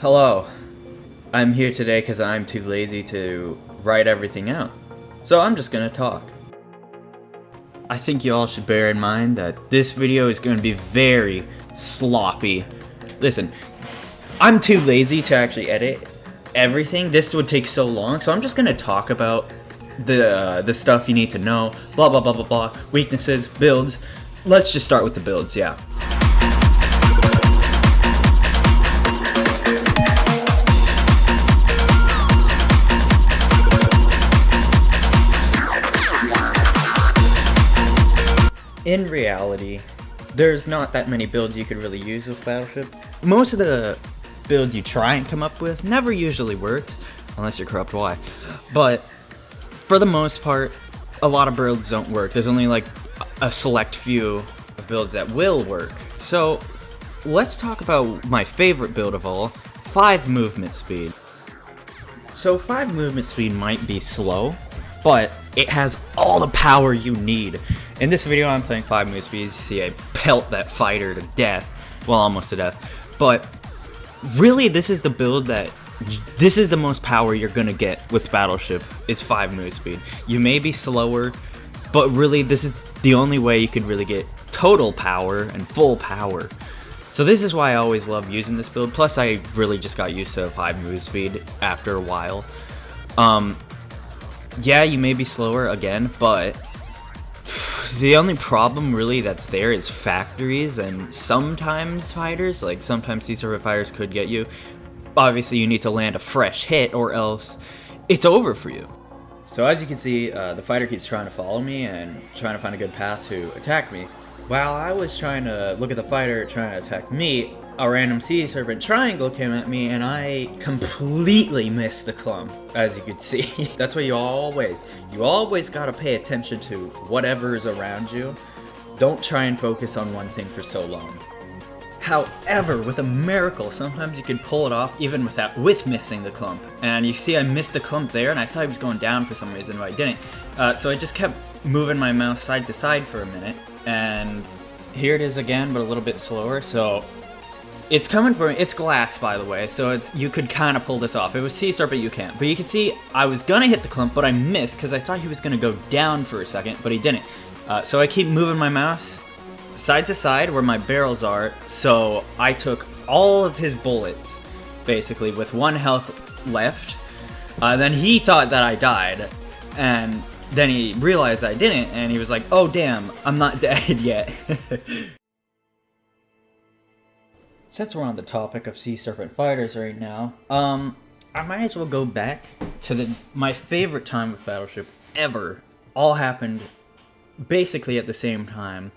Hello. I'm here today because I'm too lazy to write everything out. So I'm just gonna talk. I think you all should bear in mind that this video is going to be very sloppy. Listen, I'm too lazy to actually edit everything. This would take so long, so I'm just gonna talk about the stuff you need to know. Blah blah blah blah blah. Weaknesses, builds. Let's just start with the builds, yeah. In reality, there's not that many builds you could really use with Battleship. Most of the build you try and come up with never usually works, unless you're Corrupt Y. But for the most part, a lot of builds don't work. There's only like a select few of builds that will work. So let's talk about my favorite build of all, 5 movement speed. So 5 movement speed might be slow, but it has all the power you need. In this video, I'm playing 5 move speeds. You see I pelt that fighter to death. Well, almost to death. But really, this is the build that... This is the most power you're gonna get with Battleship, is 5 move speed. You may be slower, but really, this is the only way you could really get total power and full power. So this is why I always love using this build. Plus, I really just got used to 5 move speed after a while. Yeah, you may be slower again, but the only problem really that's there is factories and sometimes fighters. Like sometimes Sea Serpent fighters could get you. Obviously, you need to land a fresh hit or else it's over for you. So as you can see, the fighter keeps trying to follow me and trying to find a good path to attack me. While I was trying to look at the fighter trying to attack me, a random Sea Serpent triangle came at me and I completely missed the clump, as you can see. That's why you always gotta pay attention to whatever is around you. Don't try and focus on one thing for so long. However, with a miracle, sometimes you can pull it off even with missing the clump. And you see I missed the clump there and I thought he was going down for some reason, but I didn't. So I just kept moving my mouse side to side for a minute. And here it is again, but a little bit slower. So it's coming for me. It's glass, by the way, so you could kind of pull this off. It was Sea Serpent, you can't. But you can see I was gonna hit the clump, but I missed because I thought he was gonna go down for a second, but he didn't. So I keep moving my mouse side to side where my barrels are. So I took all of his bullets, basically, with 1 health left. Then he thought that I died, and then he realized I didn't, and he was like, "Oh damn, I'm not dead yet." Since we're on the topic of Sea Serpent fighters right now, I might as well go back to my favorite time with Battleship ever. All happened basically at the same time.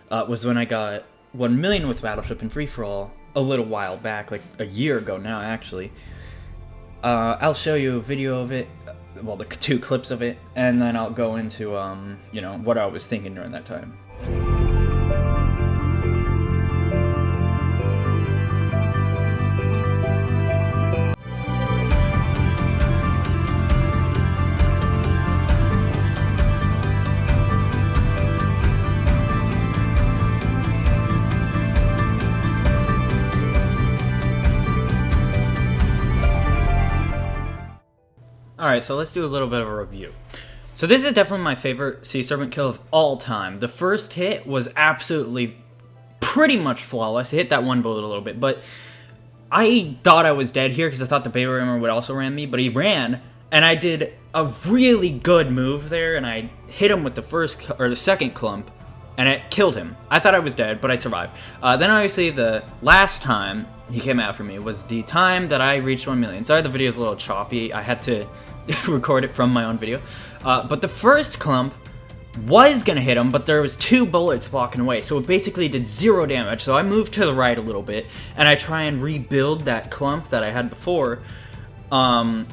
Was when I got 1 million with Battleship in Free-For-All a little while back, like a year ago now, actually. I'll show you a video of it, well, the 2 clips of it, and then I'll go into, you know, what I was thinking during that time. Alright, so let's do a little bit of a review. So this is definitely my favorite Sea Serpent kill of all time. The first hit was absolutely pretty much flawless. I hit that one bullet a little bit, but I thought I was dead here because I thought the Baby Rammer would also ram me, but he ran, and I did a really good move there, and I hit him with the second clump, and it killed him. I thought I was dead, but I survived. Then obviously the last time he came after me was the time that I reached 1 million. Sorry the video's a little choppy. I had to record it from my own video. But the first clump was gonna hit him, but there was 2 bullets blocking away, so it basically did 0 damage. So I moved to the right a little bit, and I try and rebuild that clump that I had before. And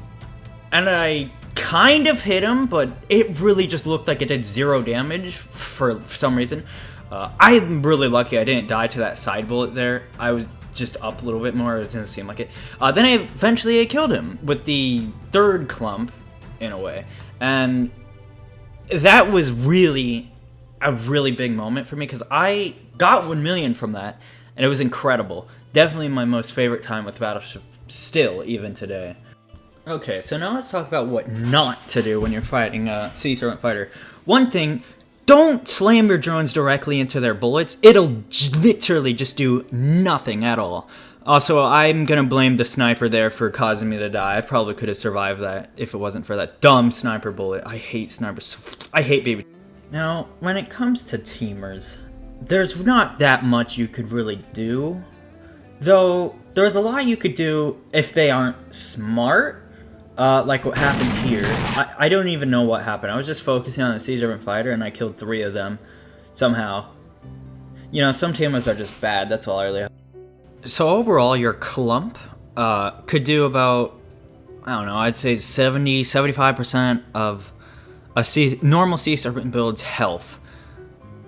I kind of hit him, but it really just looked like it did 0 damage for some reason. I'm really lucky I didn't die to that side bullet there. I was just up a little bit more, it doesn't seem like it. Then I killed him with the 3rd clump, in a way. And that was really a really big moment for me, because I got 1 million from that, and it was incredible. Definitely my most favorite time with Battleship still, even today. Okay, so now let's talk about what not to do when you're fighting a Sea Serpent fighter. One thing, don't slam your drones directly into their bullets. It'll literally just do nothing at all. Also, I'm gonna blame the sniper there for causing me to die. I probably could have survived that if it wasn't for that dumb sniper bullet. I hate snipers. I hate baby. Now, when it comes to teamers, there's not that much you could really do. Though, there's a lot you could do if they aren't smart. Like what happened here. I don't even know what happened. I was just focusing on the Sea Serpent fighter and I killed 3 of them. Somehow. You know, some teamers are just bad. That's all I really have. So overall, your clump could do about, I don't know, I'd say 70-75% of a normal Sea Serpent build's health.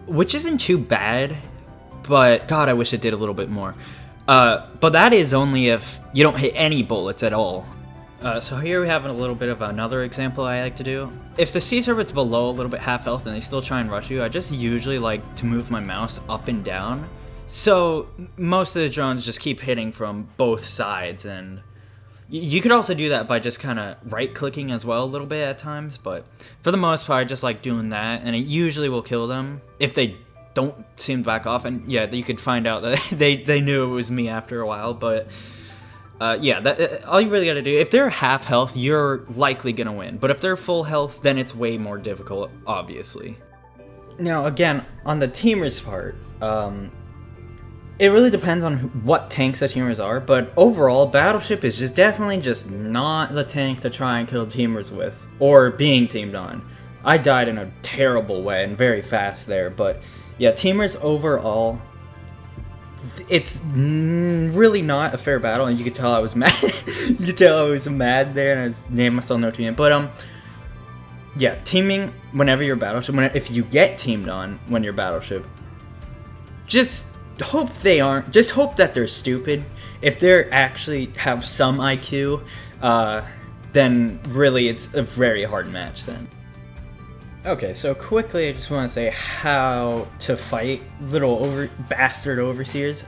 Which isn't too bad, but God, I wish it did a little bit more. But that is only if you don't hit any bullets at all. So here we have a little bit of another example I like to do. If the Sea Serpent's below a little bit half health and they still try and rush you, I just usually like to move my mouse up and down. So most of the drones just keep hitting from both sides, and you could also do that by just kind of right-clicking as well a little bit at times, but for the most part I just like doing that, and it usually will kill them if they don't seem to back off. And yeah, you could find out that they knew it was me after a while, but yeah, all you really gotta do, if they're half health, you're likely gonna win, but if they're full health, then it's way more difficult, obviously. Now again, on the teamers part, it really depends on what tanks the teamers are, but overall, Battleship is just definitely just not the tank to try and kill teamers with, or being teamed on. I died in a terrible way and very fast there, but yeah, teamers overall, it's really not a fair battle, and you could tell I was mad. You could tell I was mad there, and I was naming myself no team. But yeah, teaming whenever you're Battleship, if you get teamed on when you're Battleship, just hope they aren't. Just hope that they're stupid. If they actually have some IQ, then really it's a very hard match then. Okay, so quickly I just want to say how to fight little bastard overseers.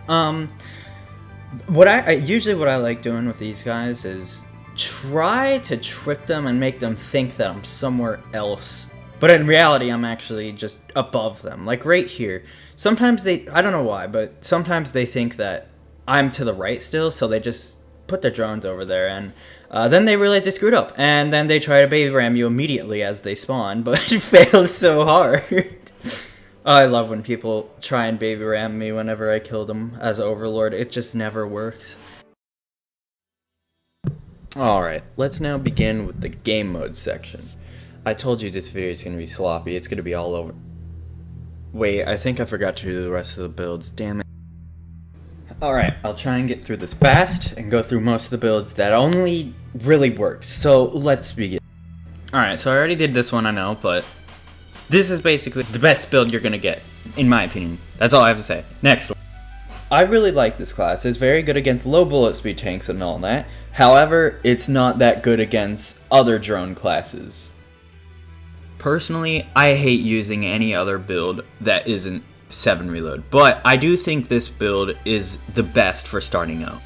What I like doing with these guys is try to trick them and make them think that I'm somewhere else. But in reality, I'm actually just above them. Like right here. Sometimes I don't know why, but sometimes they think that I'm to the right still, so they just put their drones over there, and then they realize they screwed up, and then they try to baby ram you immediately as they spawn, but it fails so hard. I love when people try and baby ram me whenever I kill them as Overlord. It just never works. Alright, let's now begin with the game mode section. I told you this video is going to be sloppy. It's going to be all over. Wait, I think I forgot to do the rest of the builds. Damn it. Alright, I'll try and get through this fast and go through most of the builds that only really works. So let's begin. Alright, so I already did this one, I know, but this is basically the best build you're gonna get, in my opinion. That's all I have to say. Next one. I really like this class. It's very good against low bullet speed tanks and all that. However, it's not that good against other drone classes. Personally, I hate using any other build that isn't 7 reload, but I do think this build is the best for starting out.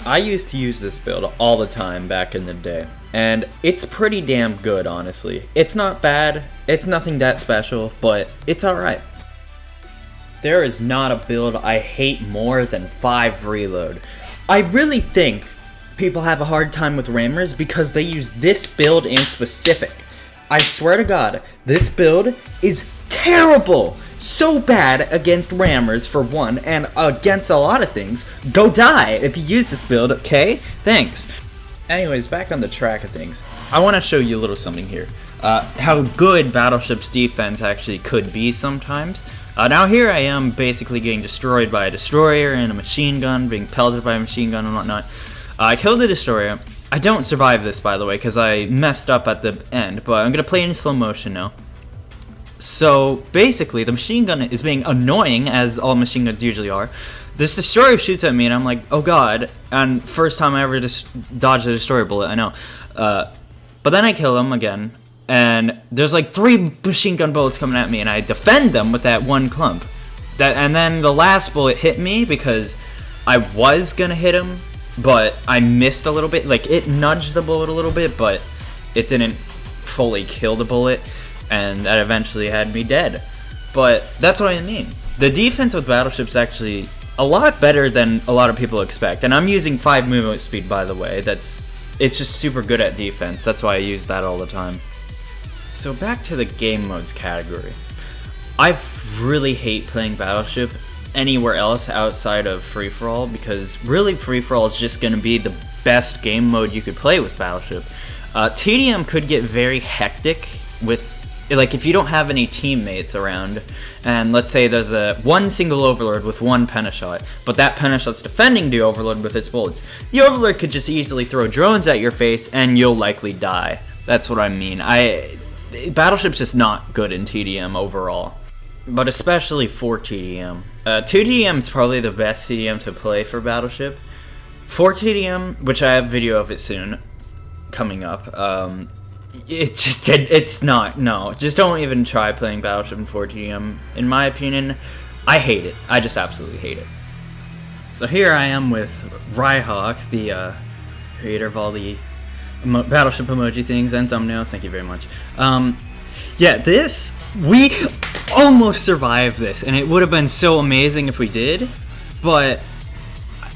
I used to use this build all the time back in the day, and it's pretty damn good, honestly. It's not bad, it's nothing that special, but it's alright. There is not a build I hate more than 5 reload. I really think people have a hard time with rammers because they use this build in specific. I swear to God, this build is terrible! So bad against rammers for one, and against a lot of things. Go die if you use this build, okay? Thanks. Anyways, back on the track of things, I want to show you a little something here. How good Battleship's defense actually could be sometimes. Now here I am basically getting destroyed by a destroyer and a machine gun, being pelted by a machine gun and whatnot. I killed the destroyer. I don't survive this, by the way, because I messed up at the end, but I'm going to play in slow motion now. So, basically, the machine gun is being annoying, as all machine guns usually are. This destroyer shoots at me, and I'm like, oh god, and first time I ever dodged a destroyer bullet, I know. But then I kill him again, and there's like 3 machine gun bullets coming at me, and I defend them with that one clump. And then the last bullet hit me, because I was going to hit him, but I missed a little bit. Like, it nudged the bullet a little bit, but it didn't fully kill the bullet, and that eventually had me dead. But that's what I mean. The defense with Battleship's actually a lot better than a lot of people expect. And I'm using 5 movement speed, by the way. It's just super good at defense. That's why I use that all the time. So back to the game modes category. I really hate playing Battleship anywhere else outside of free-for-all, because really free-for-all is just going to be the best game mode you could play with Battleship. TDM could get very hectic with, like, if you don't have any teammates around, and let's say there's one single Overlord with one Pentashot, but that Pentashot's defending the Overlord with its bullets, the Overlord could just easily throw drones at your face and you'll likely die. That's what I mean. Battleship's just not good in TDM overall, but especially for TDM. 2TDM is probably the best TDM to play for Battleship. 4TDM, which I have a video of it soon, coming up, it's not, no, just don't even try playing Battleship in 4TDM. In my opinion, I hate it. I just absolutely hate it. So here I am with Ryhawk, the creator of all the Battleship emoji things and thumbnail. Thank you very much. Yeah, we almost survived this, and it would have been so amazing if we did, but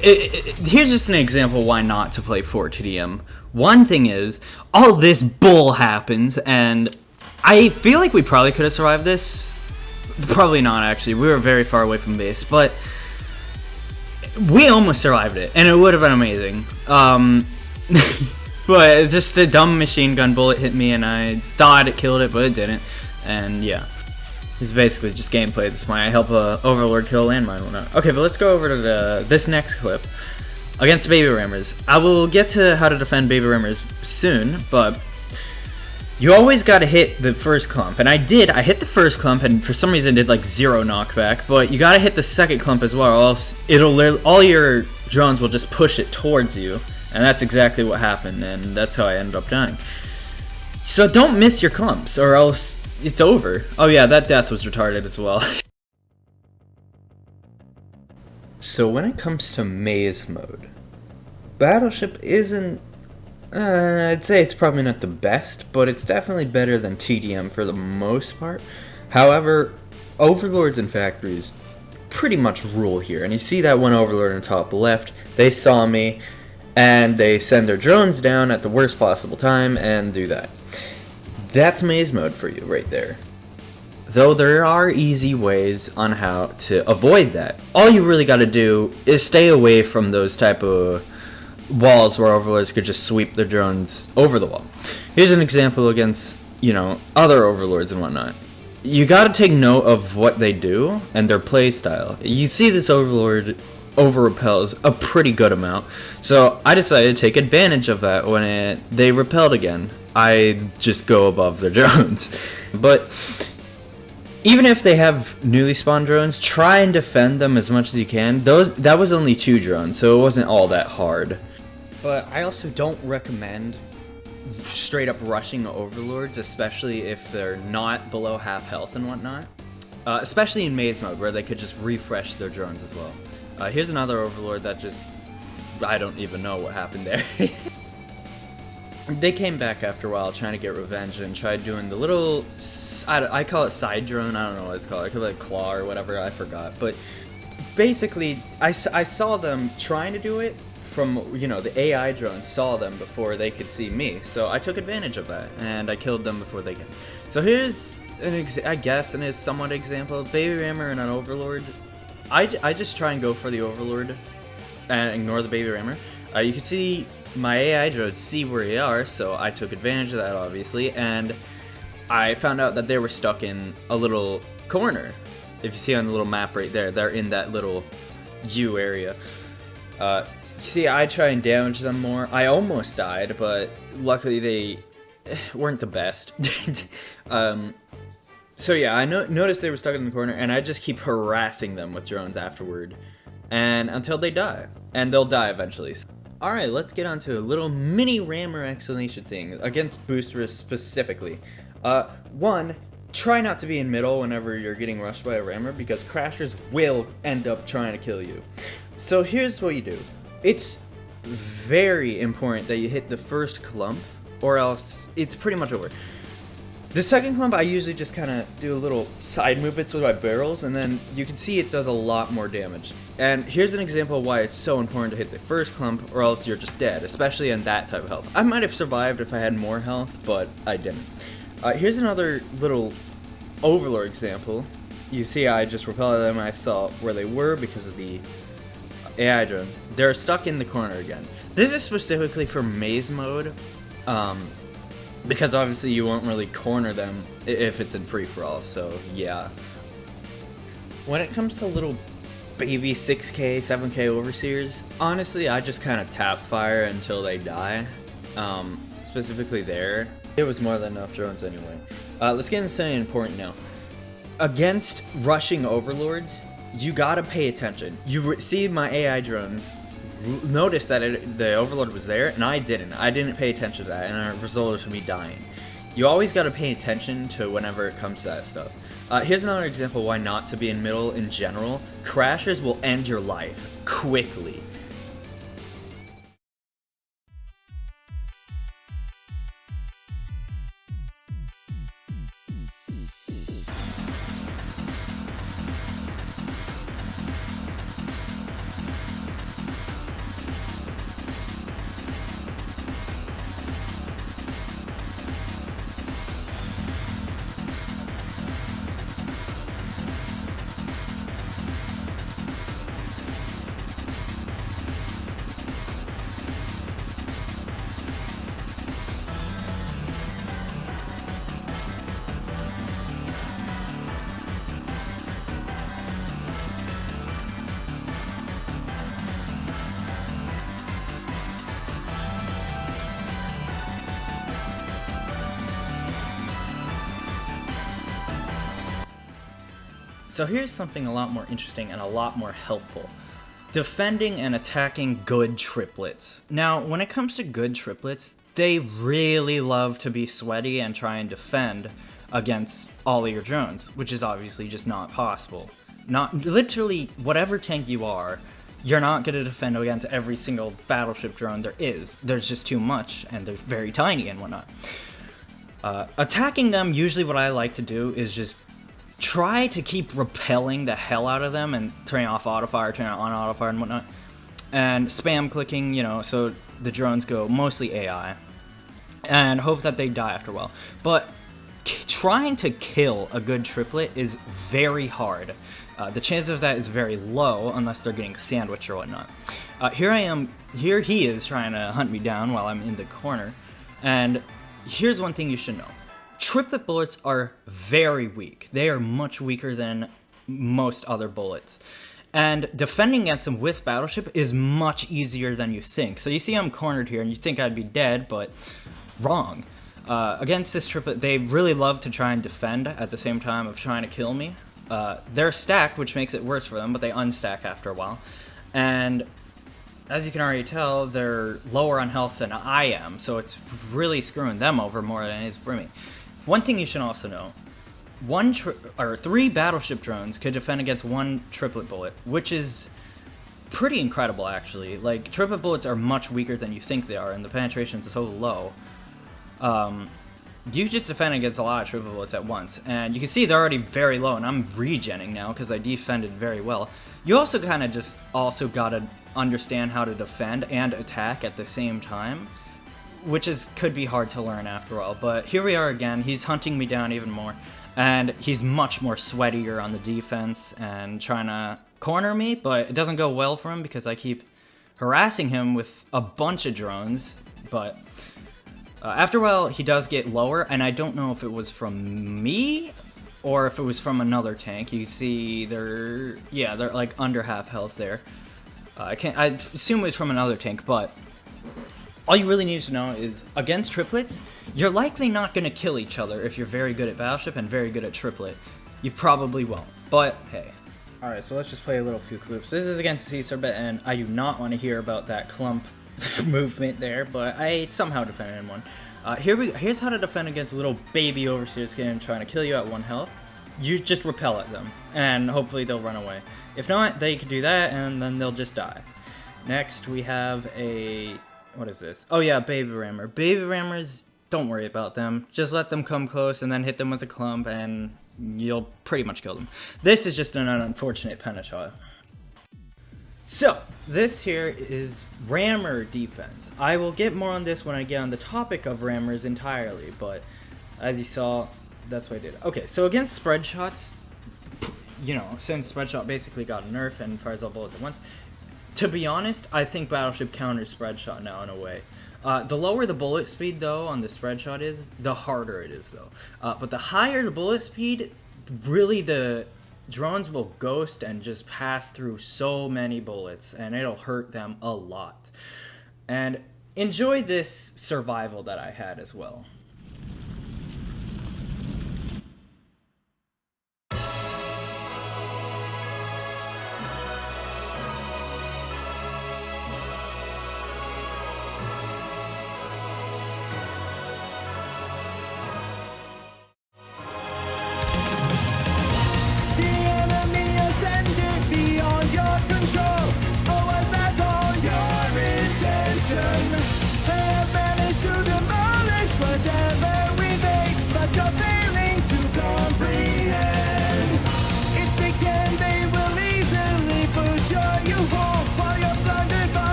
here's just an example why not to play 4TDM. One thing is, all this bull happens, and I feel like we probably could have survived this. Probably not, actually. We were very far away from base, but we almost survived it, and it would have been amazing. But just a dumb machine gun bullet hit me, and I thought it killed it, but it didn't. And yeah, it's basically just gameplay at this point. I help Overlord kill a landmine and whatnot. Okay, but let's go over to this next clip. Against Baby Rammers. I will get to how to defend Baby Rammers soon, but you always gotta hit the first clump. And I hit the first clump, and for some reason did like 0 knockback, but you gotta hit the second clump as well, or else all your drones will just push it towards you. And that's exactly what happened, and that's how I ended up dying. So don't miss your clumps, or else it's over. Oh yeah, that death was retarded as well. So when it comes to maze mode, Battleship isn't, I'd say it's probably not the best, but it's definitely better than TDM for the most part. However, Overlords and Factories pretty much rule here, and you see that one Overlord in the top left, they saw me, and they send their drones down at the worst possible time and do that. That's maze mode for you right there. Though there are easy ways on how to avoid that. All you really gotta do is stay away from those type of walls where Overlords could just sweep their drones over the wall. Here's an example against, other Overlords and whatnot. You gotta take note of what they do and their play style. You see this Overlord over-repels a pretty good amount, so I decided to take advantage of that when they repelled again. I just go above their drones. But even if they have newly spawned drones, try and defend them as much as you can. That was only 2 drones, so it wasn't all that hard. But I also don't recommend straight up rushing Overlords, especially if they're not below half health and whatnot. Especially in maze mode, where they could just refresh their drones as well. Here's another Overlord that I don't even know what happened there. They came back after a while trying to get revenge and tried doing the little, I call it side drone, I don't know what it's called, it could be like claw or whatever, I forgot. But basically, I saw them trying to do it from, the AI drones saw them before they could see me. So I took advantage of that, and I killed them before they could. So here's, I guess, an somewhat example of Baby Rammer and an Overlord. I just try and go for the Overlord and ignore the Baby Rammer. You can see my AI drones see where they are, so I took advantage of that, obviously, and I found out that they were stuck in a little corner. If you see on the little map right there, they're in that little U area. You see, I try and damage them more. I almost died, but luckily they weren't the best. So yeah, I noticed they were stuck in the corner, and I just keep harassing them with drones afterward, and until they die, and they'll die eventually. Alright, let's get on to a little mini rammer explanation thing, against boosters specifically. One, try not to be in middle whenever you're getting rushed by a rammer, because crashers will end up trying to kill you. So here's what you do. It's very important that you hit the first clump, or else it's pretty much over. The second clump, I usually just kind of do a little side movements with my barrels, and then you can see it does a lot more damage. And here's an example of why it's so important to hit the first clump, or else you're just dead, especially on that type of health. I might have survived if I had more health, but I didn't. Here's another little Overlord example. You see I just repelled them, I saw where they were because of the AI drones. They're stuck in the corner again. This is specifically for maze mode, because obviously you won't really corner them if it's in free-for-all, so yeah. When it comes to little baby 6k, 7k overseers, honestly I just kind of tap fire until they die, specifically there. It was more than enough drones anyway. Let's get into something important now. Against rushing overlords, you gotta pay attention. You see my AI drones, notice that the overlord was there, and I didn't pay attention to that, and it resulted in me dying. You always gotta pay attention to whenever it comes to that stuff. Here's another example why not to be in middle in general. Crashes will end your life quickly. So here's something a lot more interesting and a lot more helpful. Defending and attacking good triplets. Now, when it comes to good triplets, they really love to be sweaty and try and defend against all of your drones, which is obviously just not possible. Not literally whatever tank you are, you're not going to defend against every single battleship drone there is. There's just too much, and they're very tiny and whatnot. Attacking them, usually what I like to do is just try to keep repelling the hell out of them and turning off autofire, turning on autofire and whatnot. And spam clicking, you know, so the drones go mostly AI. And hope that they die after a while. But trying to kill a good triplet is very hard. The chance of that is very low unless they're getting sandwiched or whatnot. Here he is trying to hunt me down while I'm in the corner. And here's one thing you should know. Triplet bullets are very weak. They are much weaker than most other bullets. And defending against them with Battleship is much easier than you think. So you see I'm cornered here and you think I'd be dead, but wrong. Against this triplet, they really love to try and defend at the same time of trying to kill me. They're stacked, which makes it worse for them, but they unstack after a while. And as you can already tell, they're lower on health than I am, so it's really screwing them over more than it is for me. One thing you should also know, 3 battleship drones could defend against 1 triplet bullet, which is pretty incredible actually. Like, triplet bullets are much weaker than you think they are, and the penetration is so low. You just defend against a lot of triplet bullets at once, and you can see they're already very low, and I'm regenning now because I defended very well. You also kind of just also gotta understand how to defend and attack at the same time, which could be hard to learn after all. But here we are again. He's hunting me down even more, and he's much more sweatier on the defense and trying to corner me, but it doesn't go well for him because I keep harassing him with a bunch of drones. But after a while, he does get lower, and I don't know if it was from me or if it was from another tank. You see they're like under half health there. I assume it was from another tank, but all you really need to know is, against triplets, you're likely not going to kill each other if you're very good at Battleship and very good at triplet. You probably won't, but hey. Alright, so let's just play a little few clips. This is against Caesarbit, and I do not want to hear about that clump movement there, but I somehow defended in one. Here's how to defend against little baby overseers trying to kill you at 1 health. You just repel at them, and hopefully they'll run away. If not, they can do that, and then they'll just die. Next, we have a... What is this? Oh yeah, Baby Rammer. Baby Rammers, don't worry about them. Just let them come close and then hit them with a clump and you'll pretty much kill them. This is just an unfortunate Penachot. So, this here is Rammer defense. I will get more on this when I get on the topic of Rammers entirely, but as you saw, that's what I did. Okay, so against spread shots, you know, since spread shot basically got a nerf and fires all bullets at once, to be honest, I think Battleship counters spread shot now in a way. The lower the bullet speed, though, on the spread shot is, the harder it is, though. But the higher the bullet speed, really the drones will ghost and just pass through so many bullets, and it'll hurt them a lot. And enjoy this survival that I had as well.